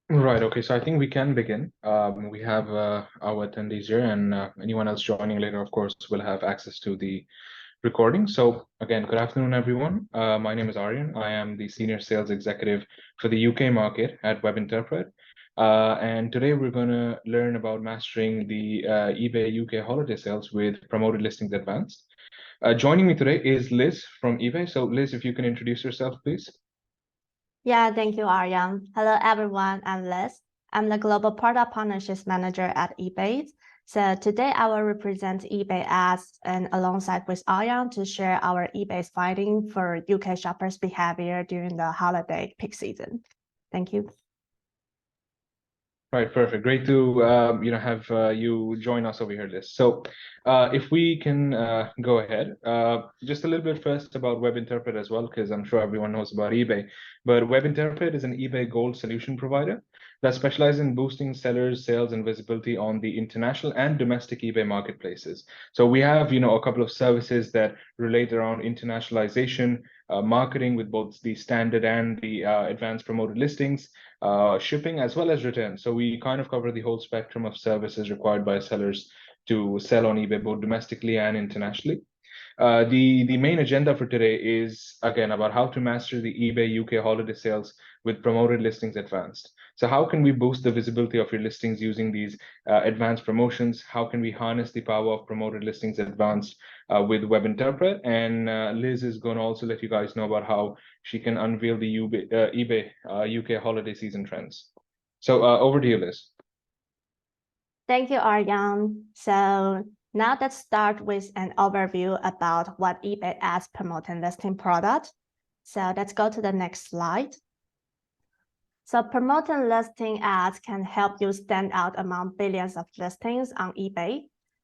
Right. Okay. So I think we can begin. We have our attendees here, and anyone else joining later, of course, will have access to the recording. So again, good afternoon, everyone. My name is Aryan. I am the Senior Sales Executive for the UK market at Webinterpret. And today we're going to learn about mastering the eBay UK holiday sales with Promoted Listings Advanced. Joining me today is Liz from eBay. So Liz, if you can introduce yourself, please. Yeah, thank you, Aryan. Hello, everyone. I'm Liz. I'm the Global Product Partnerships Manager at eBay. So today I will represent eBay ads and alongside with Aryan to share our eBay's finding for UK shoppers' behavior during the holiday peak season. Thank you. Right, perfect. Great to have you join us over here, Liz. So, if we can go ahead, just a little bit first about Webinterpret as well, because I'm sure everyone knows about eBay. But Webinterpret is an eBay Gold solution provider that specializes in boosting sellers' sales and visibility on the international and domestic eBay marketplaces. So we have, a couple of services that relate around internationalization, marketing with both the standard and the advanced promoted listings, shipping as well as returns. So we kind of cover the whole spectrum of services required by sellers to sell on eBay, both domestically and internationally. The main agenda for today is again about how to master the eBay UK holiday sales with Promoted Listings Advanced. So how can we boost the visibility of your listings using these advanced promotions? How can we harness the power of Promoted Listings Advanced with Webinterpret? And Liz is going to also let you guys know about how she can unveil the eBay UK holiday season trends. So over to you, Liz. Thank you, Aryan. So now let's start with an overview about what eBay ads promoting listing product. So let's go to the next slide. So promoting listing ads can help you stand out among billions of listings on eBay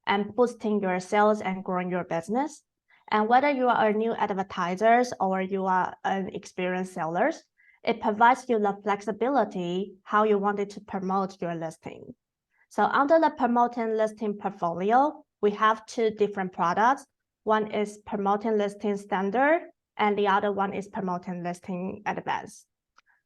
and boosting your sales and growing your business. And whether you are a new advertiser or you are an experienced seller, it provides you the flexibility how you wanted to promote your listing. So under the promoting listing portfolio, we have two different products. One is promoting listing standard, and the other one is promoting listing advanced.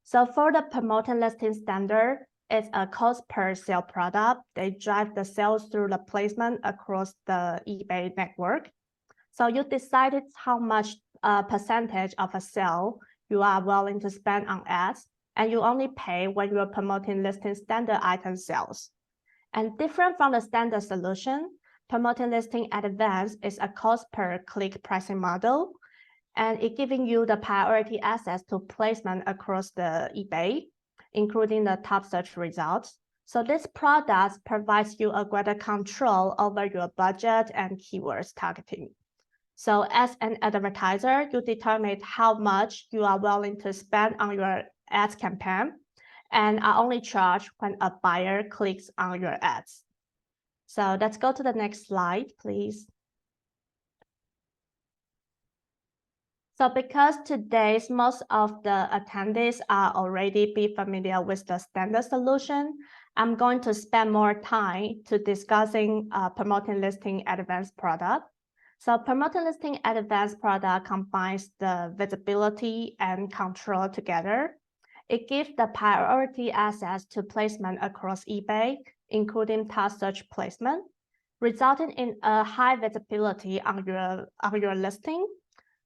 So for the promoting listing standard, it's a cost per sale product. They drive the sales through the placement across the eBay network. So you decided how much percentage of a sale you are willing to spend on ads, and you only pay when you are promoting listing standard item sales. And different from the standard solution, promoting listing advanced is a cost per click pricing model, and it giving you the priority access to placement across the eBay, including the top search results. So this product provides you a greater control over your budget and keywords targeting. So as an advertiser, you determine how much you are willing to spend on your ads campaign, and are only charged when a buyer clicks on your ads. So let's go to the next slide, please. So because today's most of the attendees are already be familiar with the standard solution, I'm going to spend more time to discussing promoting listing advanced product. So promoting listing advanced product combines the visibility and control together. It gives the priority access to placement across eBay, including top search placement, resulting in a high visibility on your listing.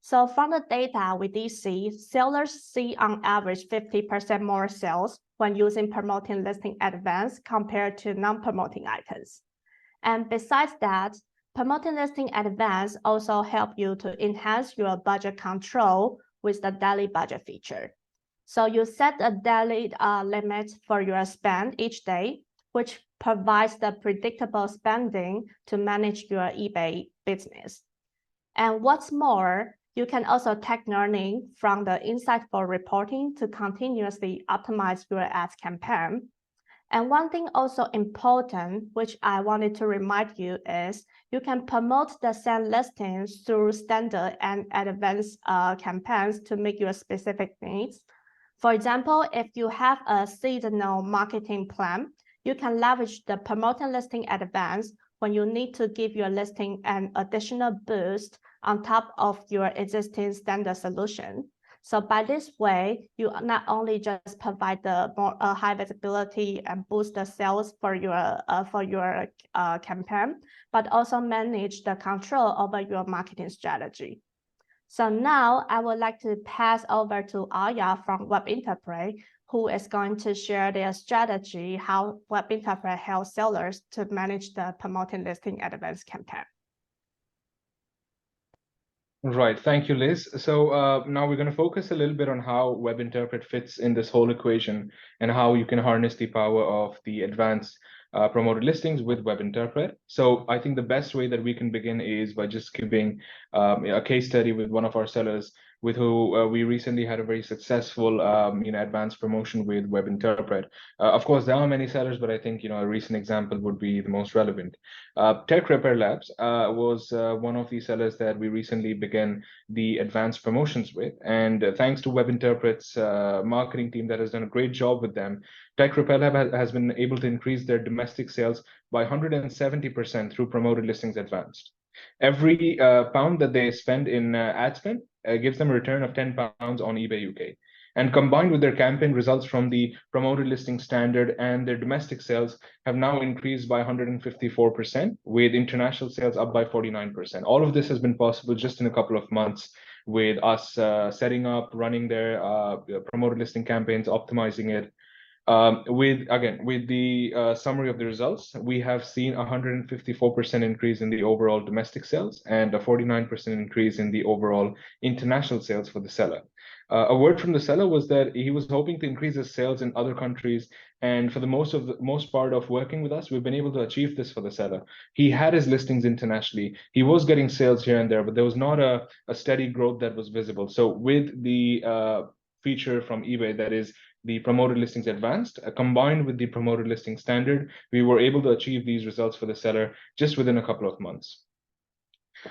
So from the data we did see, sellers see on average 50% more sales when using promoting listing advanced compared to non-promoting items. And besides that, promoting listing advanced also help you to enhance your budget control with the daily budget feature. So you set a daily limit for your spend each day, which provides the predictable spending to manage your eBay business. And what's more, you can also take learning from the insightful reporting to continuously optimize your ads campaign. And one thing also important, which I wanted to remind you, is you can promote the same listings through standard and advanced campaigns to meet your specific needs. For example, if you have a seasonal marketing plan, you can leverage the promoting listing advanced when you need to give your listing an additional boost on top of your existing standard solution. So by this way, you not only just provide the more high visibility and boost the sales for your campaign, but also manage the control over your marketing strategy. So now I would like to pass over to Aryan from Webinterpret, who is going to share their strategy, how Webinterpret helps sellers to manage the promoting listing advance campaign. Right. Thank you, Liz. So now we're going to focus a little bit on how Webinterpret fits in this whole equation and how you can harness the power of the advanced promoted listings with Webinterpret. So I think the best way that we can begin is by just giving a case study with one of our sellers with who we recently had a very successful advanced promotion with Webinterpret. Of course, there are many sellers, but I think a recent example would be the most relevant. Tech Repair Labs was one of the sellers that we recently began the advanced promotions with. And thanks to Webinterpret's marketing team that has done a great job with them, Tech Repair Lab has been able to increase their domestic sales by 170% through promoted listings advanced. Every pound that they spend in ad spend gives them a return of 10 pounds on eBay UK. And combined with their campaign results from the promoted listing standard and their domestic sales have now increased by 154%, with international sales up by 49%. All of this has been possible just in a couple of months with us setting up, running their promoted listing campaigns, optimizing it. With the summary of the results, we have seen a 154% increase in the overall domestic sales and a 49% increase in the overall international sales for the seller. A word from the seller was that he was hoping to increase his sales in other countries, and for the most part of working with us, we've been able to achieve this for the seller. He had his listings internationally. He was getting sales here and there, but there was not a steady growth that was visible. So with the feature from eBay, that is the promoted listings advanced, combined with the promoted listing standard, we were able to achieve these results for the seller just within a couple of months.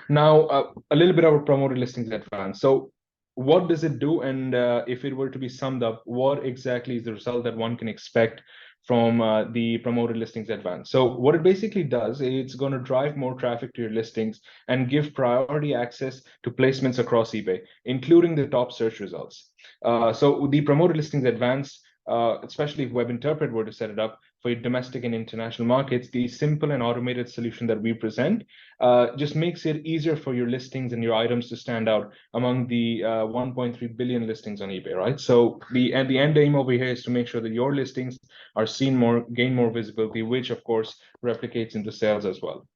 Now, a little bit of promoted listings advanced. So what does it do? And if it were to be summed up, what exactly is the result that one can expect from the promoted listings advanced? So what it basically does, it's going to drive more traffic to your listings and give priority access to placements across eBay, including the top search results. So the promoted listings advanced, especially if Webinterpret were to set it up for domestic and international markets, the simple and automated solution that we present just makes it easier for your listings and your items to stand out among the 1.3 billion listings on eBay, right? So the end aim over here is to make sure that your listings are seen more, gain more visibility, which of course replicates into sales as well.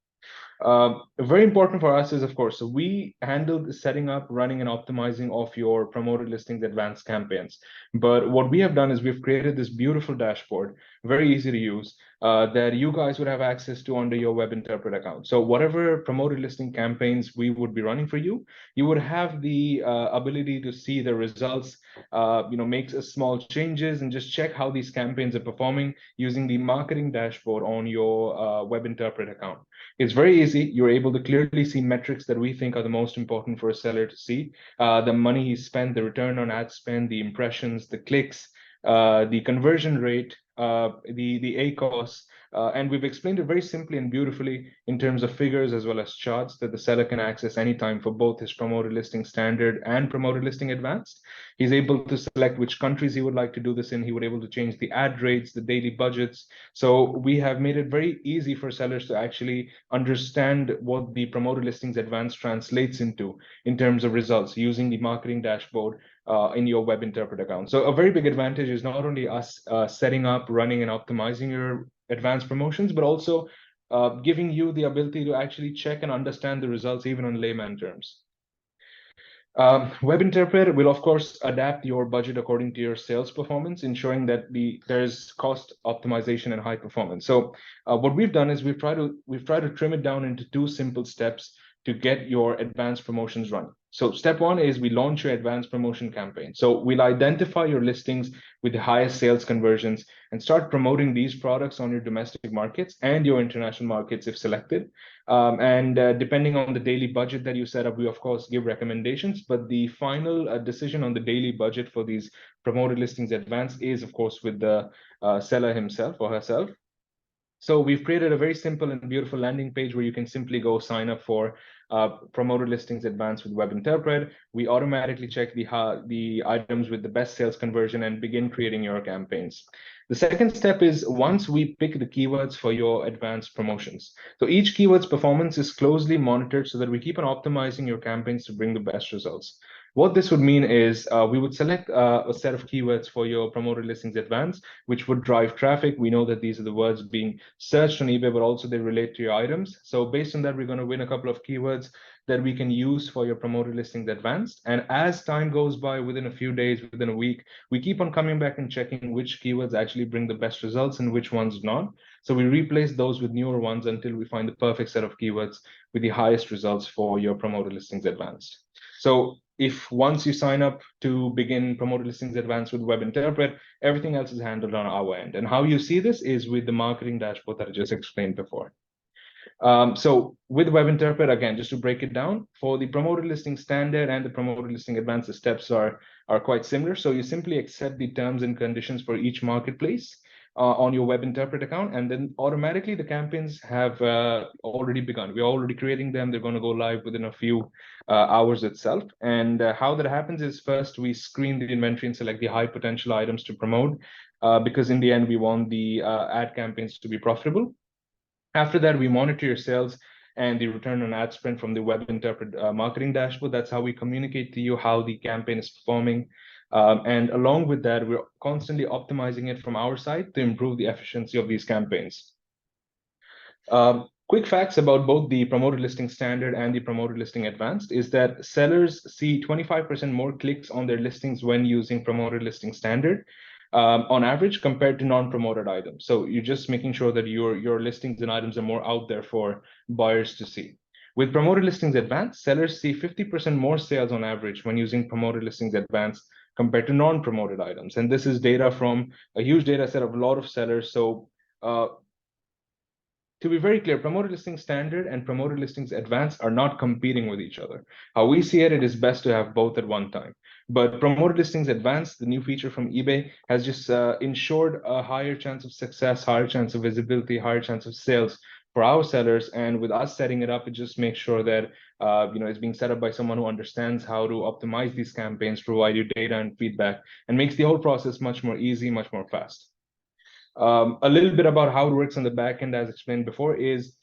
Very important for us is, of course, so we handle the setting up, running, and optimizing of your promoted listings advanced campaigns. But what we have done is we've created this beautiful dashboard, very easy to use, that you guys would have access to under your Webinterpret account. So whatever promoted listing campaigns we would be running for you, you would have the ability to see the results, make small changes and just check how these campaigns are performing using the marketing dashboard on your Webinterpret account. It's very easy. You're able to clearly see metrics that we think are the most important for a seller to see. The money he spent, the return on ad spend, the impressions, the clicks, the conversion rate, the ACoS, and we've explained it very simply and beautifully in terms of figures as well as charts that the seller can access anytime for both his promoted listing standard and promoted listing advanced. He's able to select which countries he would like to do this in. He would be able to change the ad rates, the daily budgets. So we have made it very easy for sellers to actually understand what the promoted listings advanced translates into in terms of results using the marketing dashboard in your Webinterpret account. So a very big advantage is not only us setting up, running, and optimizing your advanced promotions, but also giving you the ability to actually check and understand the results even on layman terms. Webinterpret will, of course, adapt your budget according to your sales performance, ensuring that there's cost optimization and high performance. So what we've done is we've tried to trim it down into 2 simple steps to get your advanced promotions running. So step 1 is we launch your advanced promotion campaign. So we'll identify your listings with the highest sales conversions and start promoting these products on your domestic markets and your international markets if selected. Depending on the daily budget that you set up, we of course give recommendations, but the final decision on the daily budget for these promoted listings advanced is of course with the seller himself or herself. So we've created a very simple and beautiful landing page where you can simply go sign up for promoted listings advanced with Webinterpret, we automatically check the items with the best sales conversion and begin creating your campaigns. The second step is once we pick the keywords for your advanced promotions. So each keyword's performance is closely monitored so that we keep on optimizing your campaigns to bring the best results. What this would mean is we would select a set of keywords for your promoted listings advanced, which would drive traffic. We know that these are the words being searched on eBay, but also they relate to your items. So based on that, we're going to win a couple of keywords that we can use for your promoted listings advanced. And as time goes by, within a few days, within a week, we keep on coming back and checking which keywords actually bring the best results and which ones not. So we replace those with newer ones until we find the perfect set of keywords with the highest results for your promoted listings advanced. So if once you sign up to begin promoted listings advanced with Webinterpret, everything else is handled on our end. And how you see this is with the marketing dashboard that I just explained before. So with Webinterpret, again, just to break it down, for the promoted listing standard and the promoted listing advanced, the steps are quite similar. So you simply accept the terms and conditions for each marketplace on your Webinterpret account, and then automatically the campaigns have already begun. We're already creating them. They're going to go live within a few hours itself. And how that happens is first we screen the inventory and select the high potential items to promote, because in the end, we want the ad campaigns to be profitable. After that, we monitor your sales and the return on ad spend from the Webinterpret marketing dashboard. That's how we communicate to you how the campaign is performing. And along with that, we're constantly optimizing it from our side to improve the efficiency of these campaigns. Quick facts about both the promoted listing standard and the promoted listing advanced is that sellers see 25% more clicks on their listings when using promoted listing standard on average compared to non-promoted items. So you're just making sure that your listings and items are more out there for buyers to see. With promoted listings advanced, sellers see 50% more sales on average when using promoted listings advanced compared to non-promoted items. And this is data from a huge data set of a lot of sellers. So to be very clear, promoted listings standard and promoted listings advanced are not competing with each other. How we see it, it is best to have both at one time. But promoted listings advanced, the new feature from eBay, has just ensured a higher chance of success, higher chance of visibility, higher chance of sales for our sellers. And with us setting it up, it just makes sure that it's being set up by someone who understands how to optimize these campaigns, provide you data and feedback, and makes the whole process much more easy, much more fast. A little bit about how it works on the back end, as explained before, is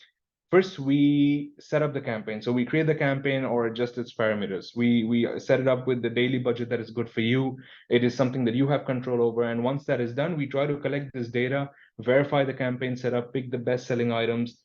first we set up the campaign. So we create the campaign or adjust its parameters. We set it up with the daily budget that is good for you. It is something that you have control over. And once that is done, we try to collect this data, verify the campaign setup, pick the best selling items,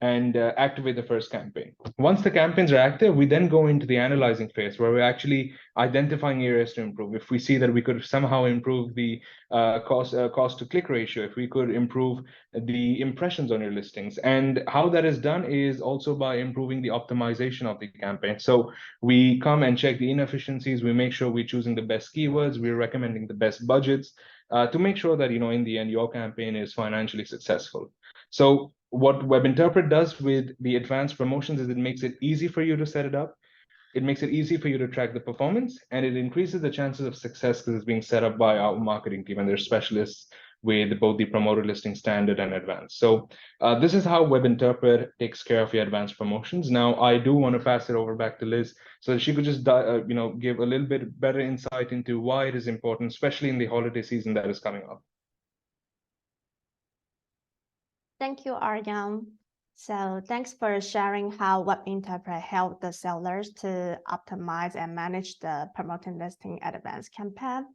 and activate the first campaign. Once the campaigns are active, we then go into the analyzing phase where we're actually identifying areas to improve. If we see that we could somehow improve the cost to click ratio, if we could improve the impressions on your listings. And how that is done is also by improving the optimization of the campaign. So we come and check the inefficiencies. We make sure we're choosing the best keywords. We're recommending the best budgets to make sure that, in the end, your campaign is financially successful. So what Webinterpret does with the advanced promotions is it makes it easy for you to set it up. It makes it easy for you to track the performance, and it increases the chances of success because it's being set up by our marketing team, and they're specialists with both the promoted listing standard and advanced. So this is how Webinterpret takes care of your advanced promotions. Now, I do want to pass it over back to Liz so that she could just give a little bit better insight into why it is important, especially in the holiday season that is coming up. Thank you, Aryan. So thanks for sharing how Webinterpret helped the sellers to optimize and manage the promoted listing advanced campaign.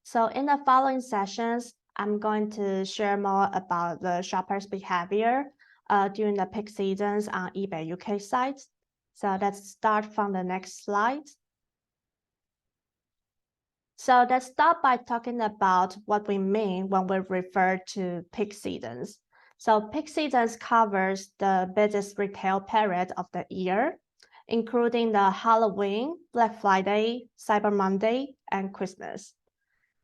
So in the following sessions, I'm going to share more about the shoppers' behavior during the peak seasons on eBay UK sites. So let's start from the next slide. So let's start by talking about what we mean when we refer to peak seasons. So peak seasons covers the busiest retail period of the year, including the Halloween, Black Friday, Cyber Monday, and Christmas.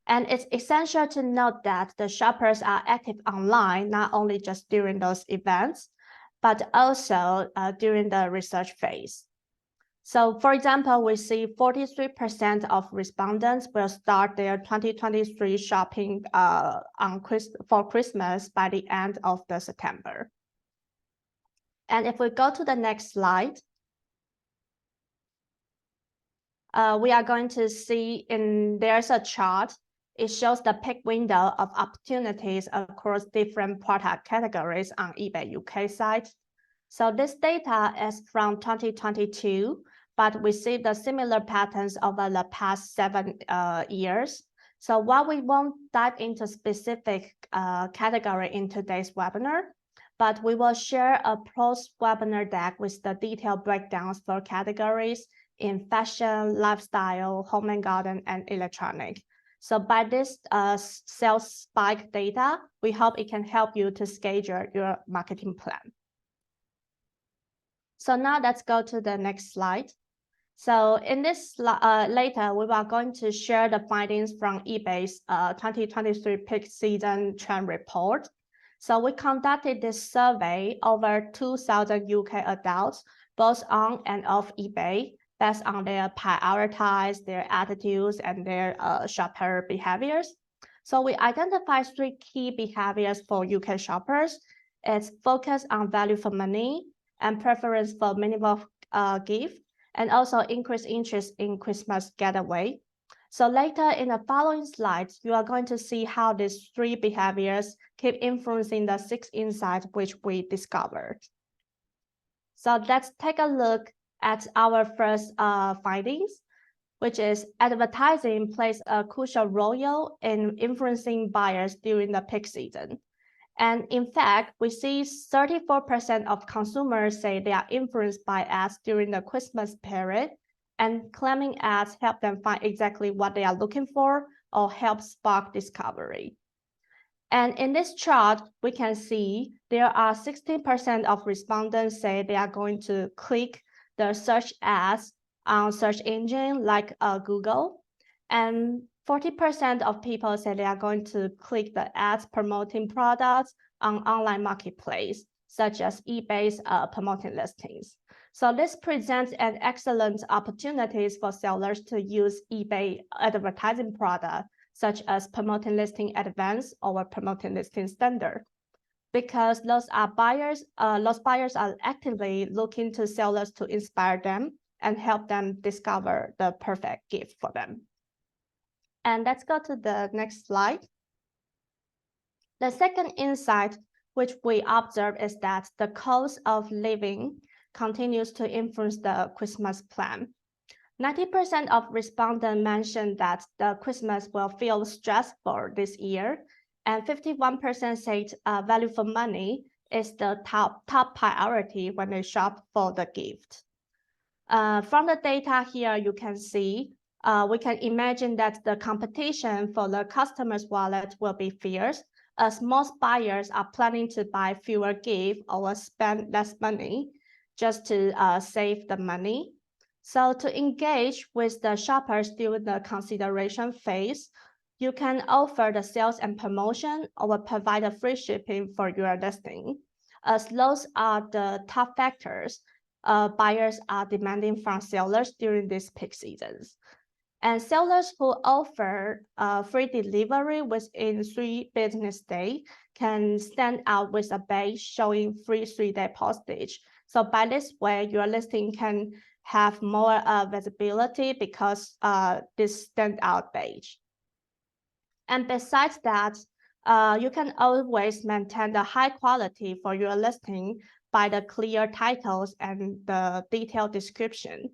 And it's essential to note that the shoppers are active online, not only just during those events, but also during the research phase. So for example, we see 43% of respondents will start their 2023 shopping for Christmas by the end of September. And if we go to the next slide, we are going to see there's a chart. It shows the pick window of opportunities across different product categories on eBay UK site. So this data is from 2022, but we see the similar patterns over the past 7 years. So while we won't dive into specific category in today's webinar, but we will share a post-webinar deck with the detailed breakdowns for categories in fashion, lifestyle, home and garden, and electronic. So by this sales spike data, we hope it can help you to schedule your marketing plan. So now let's go to the next slide. So in this later, we are going to share the findings from eBay's 2023 peak season trend report. So we conducted this survey over 2,000 UK adults, both on and off eBay, based on their prioritize, their attitudes, and their shopper behaviors. So we identified 3 key behaviors for UK shoppers. It's focus on value for money and preference for minimal gift, and also increased interest in Christmas getaway. So later in the following slides, you are going to see how these 3 behaviors keep influencing the 6 insights which we discovered. So let's take a look at our first findings, which is advertising plays a crucial role in influencing buyers during the peak season. And in fact, we see 34% of consumers say they are influenced by ads during the Christmas period, and claiming ads help them find exactly what they are looking for or help spark discovery. And in this chart, we can see there are 16% of respondents say they are going to click the search ads on search engine like Google, and 40% of people say they are going to click the ads promoting products on online marketplace, such as eBay's promoting listings. So this presents an excellent opportunities for sellers to use eBay advertising product, such as promoting listing advanced or promoting listing standard, because those buyers are actively looking to sellers to inspire them and help them discover the perfect gift for them. And let's go to the next slide. The second insight which we observe is that the cost of living continues to influence the Christmas plan. 90% of respondents mentioned that the Christmas will feel stressful this year, and 51% said value for money is the top priority when they shop for the gift. From the data here, you can see we can imagine that the competition for the customer's wallet will be fierce, as most buyers are planning to buy fewer gifts or spend less money just to save the money. So to engage with the shoppers during the consideration phase, you can offer the sales and promotion or provide a free shipping for your listing, as those are the top factors buyers are demanding from sellers during these peak seasons. And sellers who offer free delivery within 3 business days can stand out with a badge showing free 3-day postage. So by this way, your listing can have more visibility because this standout badge. And besides that, you can always maintain the high quality for your listing by the clear titles and the detailed description.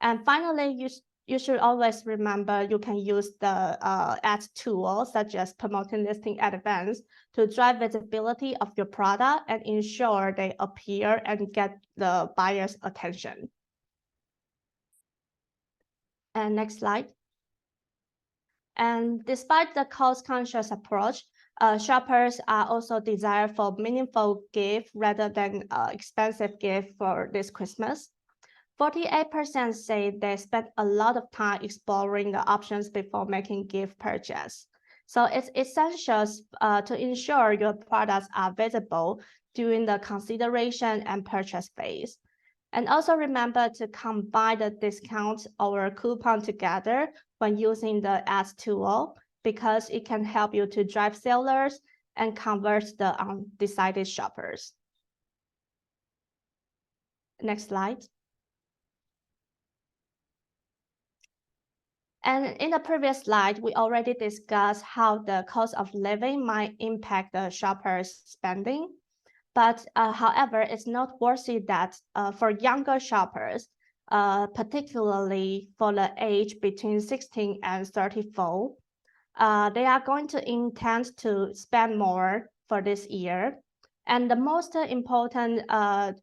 And finally, you should always remember you can use the ads tool, such as promoting listing advance, to drive visibility of your product and ensure they appear and get the buyer's attention. And next slide. And despite the cost-conscious approach, shoppers are also desire for meaningful gift rather than expensive gift for this Christmas. 48% say they spend a lot of time exploring the options before making gift purchase. So it's essential to ensure your products are visible during the consideration and purchase phase. And also remember to combine the discount or coupon together when using the ads tool, because it can help you to drive sellers and convert the undecided shoppers. Next slide. And in the previous slide, we already discussed how the cost of living might impact the shopper's spending. But however, it's noteworthy that for younger shoppers, particularly for the age between 16 and 34, they are going to intend to spend more for this year. And the most important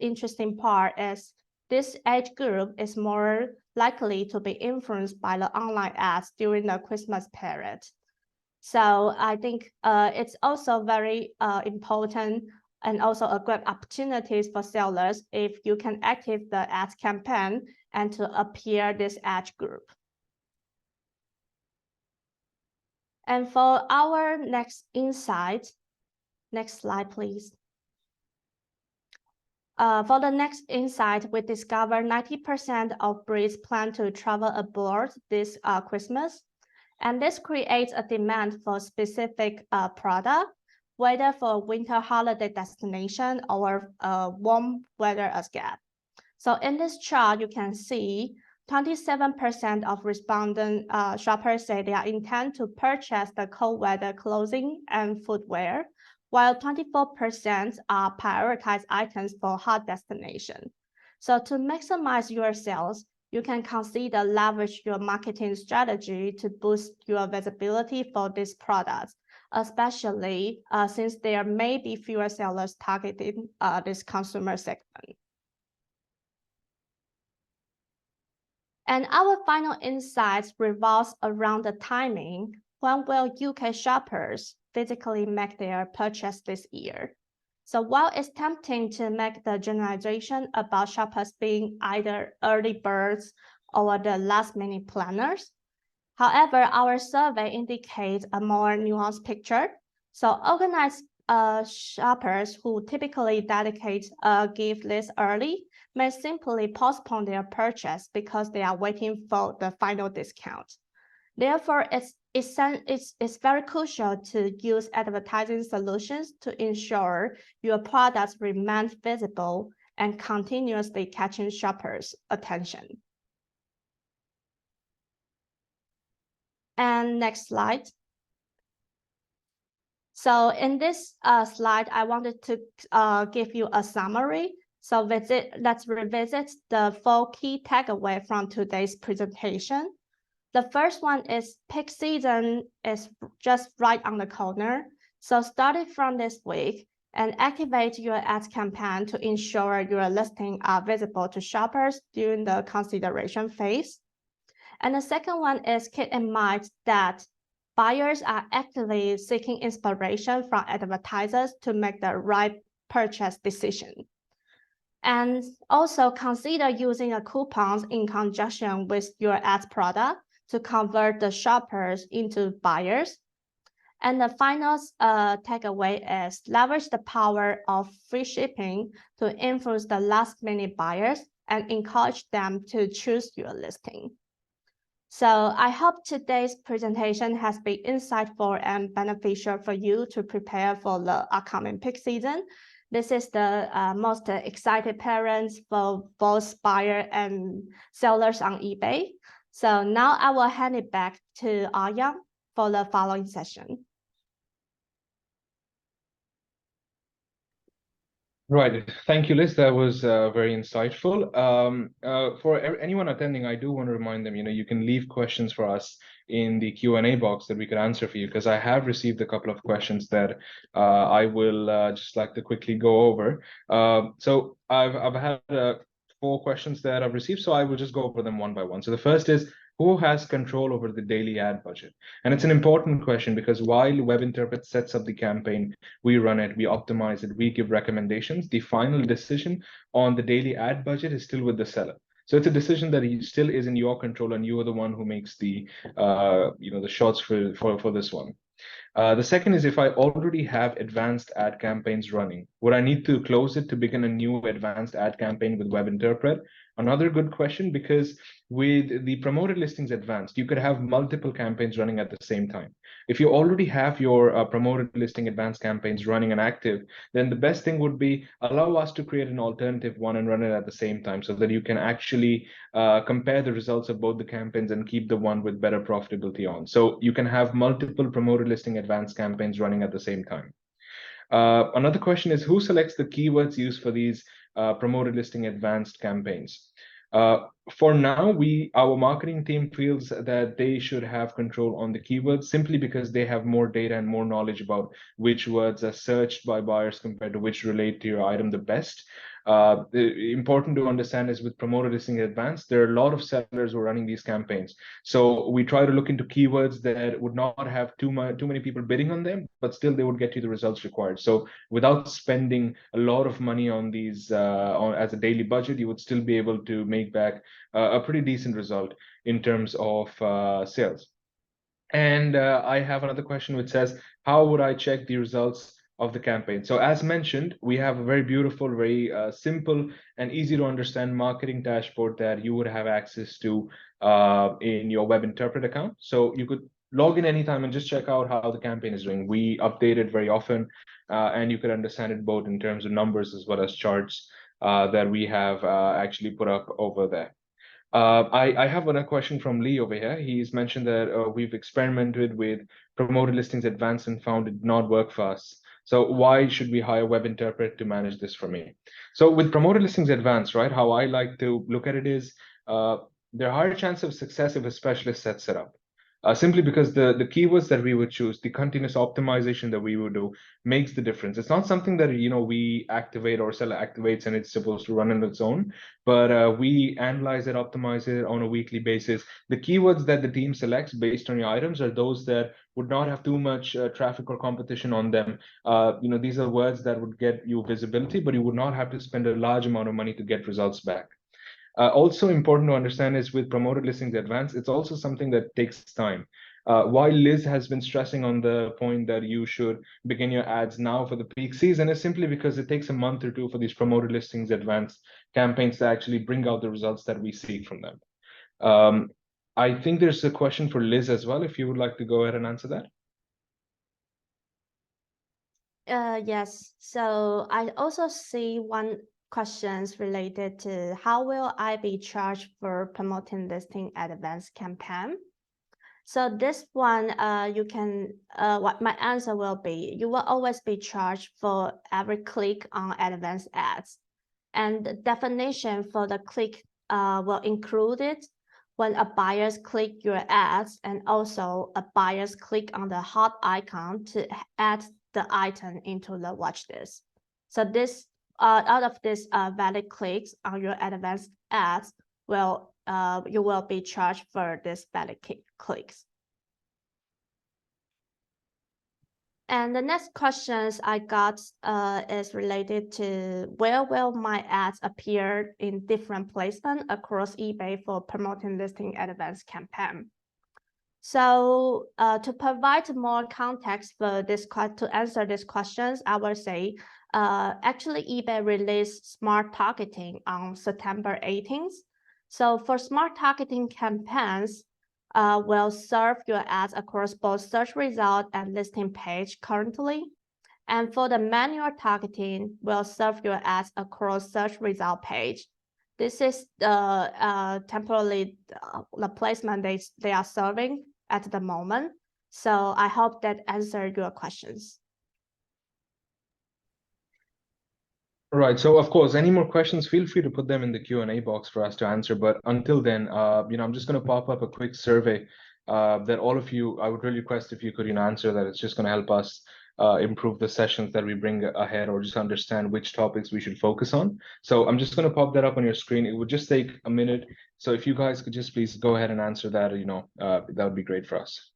interesting part is this age group is more likely to be influenced by the online ads during the Christmas period. So I think it's also very important and also a great opportunities for sellers if you can activate the ads campaign and to appear this age group. And for our next insight, next slide, please. For the next insight, we discovered 90% of Brits plan to travel abroad this Christmas. And this creates a demand for specific product, whether for winter holiday destination or warm weather escape. So in this chart, you can see 27% of respondent shoppers say they intend to purchase the cold weather clothing and footwear, while 24% are prioritized items for hot destination. So to maximize your sales, you can consider leverage your marketing strategy to boost your visibility for these products, especially since there may be fewer sellers targeting this consumer segment. And our final insights revolves around the timing. When will UK shoppers physically make their purchase this year? So while it's tempting to make the generalization about shoppers being either early birds or the last-minute planners, however, our survey indicates a more nuanced picture. So organized shoppers who typically dedicate a gift list early may simply postpone their purchase because they are waiting for the final discount. Therefore, it's very crucial to use advertising solutions to ensure your products remain visible and continuously catching shoppers' attention. And next slide. So in this slide, I wanted to give you a summary. So let's revisit the 4 key takeaways from today's presentation. The first one is peak season is just right on the corner. So starting from this week and activate your ads campaign to ensure your listings are visible to shoppers during the consideration phase. And the second one is keep in mind that buyers are actively seeking inspiration from advertisers to make the right purchase decision. And also consider using a coupons in conjunction with your ads product to convert the shoppers into buyers. And the final takeaway is leverage the power of free shipping to influence the last-minute buyers and encourage them to choose your listing. So I hope today's presentation has been insightful and beneficial for you to prepare for the upcoming peak season. This is the most excited parents for both buyers and sellers on eBay. So now I will hand it back to Aryan for the following session. Right. Thank you, Liz. That was very insightful. For anyone attending, I do want to remind them, you can leave questions for us in the Q&A box that we could answer for you, because I have received a couple of questions that I will just like to quickly go over. So I've had 4 questions that I've received, so I will just go over them one by one. So the first is, who has control over the daily ad budget? And it's an important question because while Webinterpret sets up the campaign, we run it, we optimize it, we give recommendations, the final decision on the daily ad budget is still with the seller. So it's a decision that still is in your control, and you are the one who makes the the shots for this one. The second is, if I already have advanced ad campaigns running, would I need to close it to begin a new advanced ad campaign with Webinterpret? Another good question, because with the promoted listings advanced, you could have multiple campaigns running at the same time. If you already have your promoted listing advanced campaigns running and active, then the best thing would be allow us to create an alternative one and run it at the same time so that you can actually compare the results of both the campaigns and keep the one with better profitability on. So you can have multiple promoted listing advanced campaigns running at the same time. Another question is who selects the keywords used for these promoted listing advanced campaigns? For now, our marketing team feels that they should have control on the keywords simply because they have more data and more knowledge about which words are searched by buyers compared to which relate to your item the best. Important to understand is with promoted listing advanced, there are a lot of sellers who are running these campaigns. So we try to look into keywords that would not have too many people bidding on them, but still they would get you the results required. So without spending a lot of money on these as a daily budget, you would still be able to make back a pretty decent result in terms of sales. And I have another question which says, how would I check the results of the campaign? So as mentioned, we have a very beautiful, very simple and easy to understand marketing dashboard that you would have access to in your Webinterpret account. So you could log in anytime and just check out how the campaign is doing. We update it very often, and you could understand it both in terms of numbers as well as charts that we have actually put up over there. I have another question from Lee over here. He's mentioned that we've experimented with promoted listings advanced and found it not work for us. So why should we hire Webinterpret to manage this for me? So with promoted listings advanced, right, how I like to look at it is there are higher chance of success if a specialist sets it up. Simply because the keywords that we would choose, the continuous optimization that we would do makes the difference. It's not something that we activate or sell activates and it's supposed to run on its own, but we analyze it, optimize it on a weekly basis. The keywords that the team selects based on your items are those that would not have too much traffic or competition on them. These are words that would get you visibility, but you would not have to spend a large amount of money to get results back. Also important to understand is with promoted listings advanced, it's also something that takes time. While Liz has been stressing on the point that you should begin your ads now for the peak season is simply because it takes a month or two for these promoted listings advanced campaigns to actually bring out the results that we seek from them. I think there's a question for Liz as well, if you would like to go ahead and answer that. Yes, so I also see one questions related to how will I be charged for promoting listing advanced campaign? So this one, what my answer will be, you will always be charged for every click on advanced ads. And the definition for the click will include it when a buyer's click your ads and also a buyer's click on the hot icon to add the item into the watch list. So this out of this valid clicks on your advanced ads, you will be charged for this valid clicks. And the next questions I got is related to where will my ads appear in different placement across eBay for promoting listing advanced campaign. So to provide more context for this to answer these questions, I will say actually eBay released smart targeting on September 18th. So for smart targeting campaigns, will serve your ads across both search result and listing page currently. And for the manual targeting, will serve your ads across search result page. This is temporarily the placement they are serving at the moment. So I hope that answered your questions. Right. So of course, any more questions, feel free to put them in the Q&A box for us to answer. But until then, I'm just going to pop up a quick survey that all of you, I would really request if you could answer that. It's just going to help us improve the sessions that we bring ahead or just understand which topics we should focus on. So I'm just going to pop that up on your screen. It would just take a minute. So if you guys could just please go ahead and answer that, that would be great for us.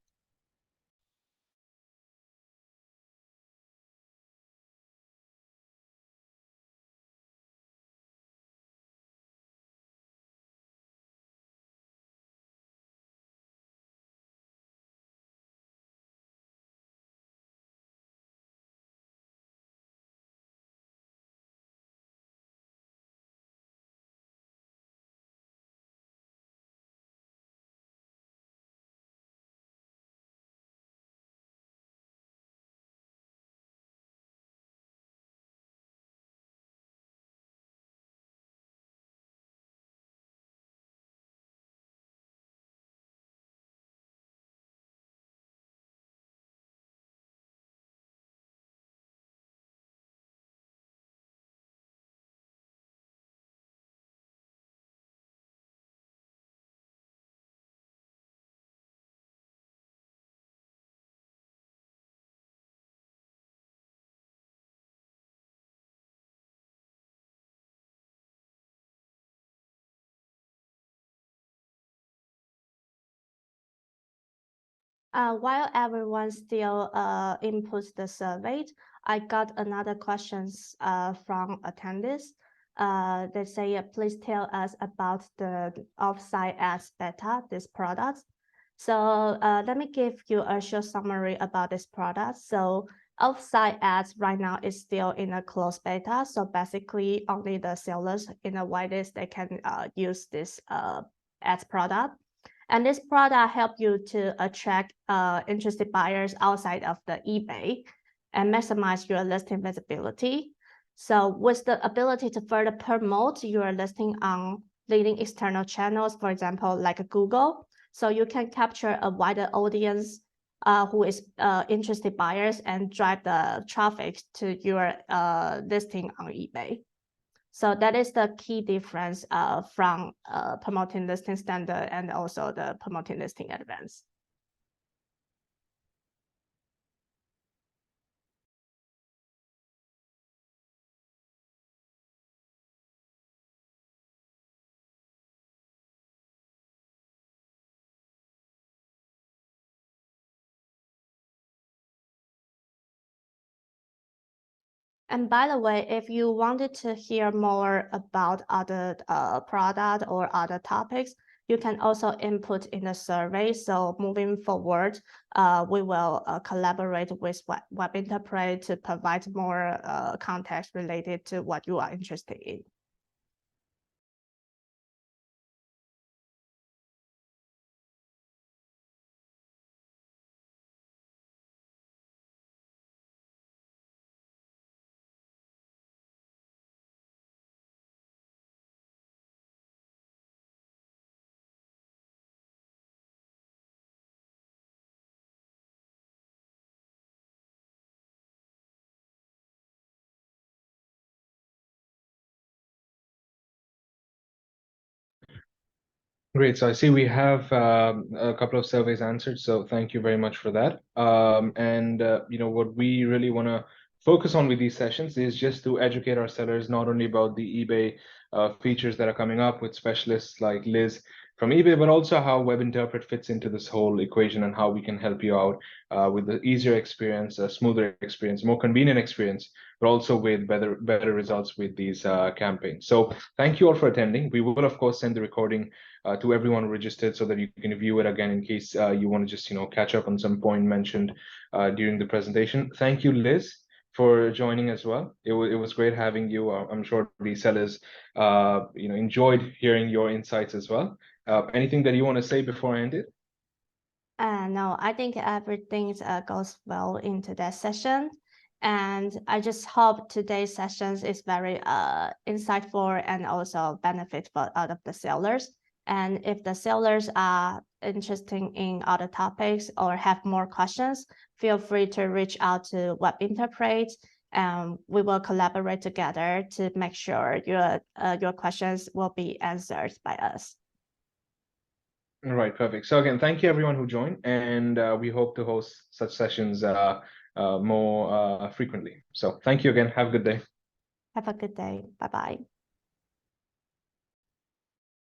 While everyone still inputs the survey, I got another questions from attendees. They say, please tell us about the offsite ads beta, this product. So let me give you a short summary about this product. So offsite ads right now is still in a closed beta. So basically only the sellers in the whitelist, they can use this ads product. And this product help you to attract interested buyers outside of the eBay and maximize your listing visibility. So with the ability to further promote your listing on leading external channels, for example, like Google, so you can capture a wider audience who is interested buyers and drive the traffic to your listing on eBay. So that is the key difference from promoting listing standard and also the promoting listing advanced. And by the way, if you wanted to hear more about other product or other topics, you can also input in the survey. So moving forward, we will collaborate with Webinterpret to provide more context related to what you are interested in. Great. So I see we have a couple of surveys answered. So thank you very much for that. What we really want to focus on with these sessions is just to educate our sellers not only about the eBay features that are coming up with specialists like Liz from eBay, but also how Webinterpret fits into this whole equation and how we can help you out with the easier experience, a smoother experience, more convenient experience, but also with better results with these campaigns. So thank you all for attending. We will, of course, send the recording to everyone registered so that you can view it again in case you want to just catch up on some point mentioned during the presentation. Thank you, Liz, for joining as well. It was great having you. I'm sure the sellers enjoyed hearing your insights as well. Anything that you want to say before I end it? No, I think everything goes well into that session. And I just hope today's sessions is very insightful and also benefitful out of the sellers. And if the sellers are interested in other topics or have more questions, feel free to reach out to Webinterpret, and we will collaborate together to make sure your questions will be answered by us. All right, perfect. So again, thank you everyone who joined, and we hope to host such sessions more frequently. So thank you again. Have a good day. Have a good day. Bye-bye.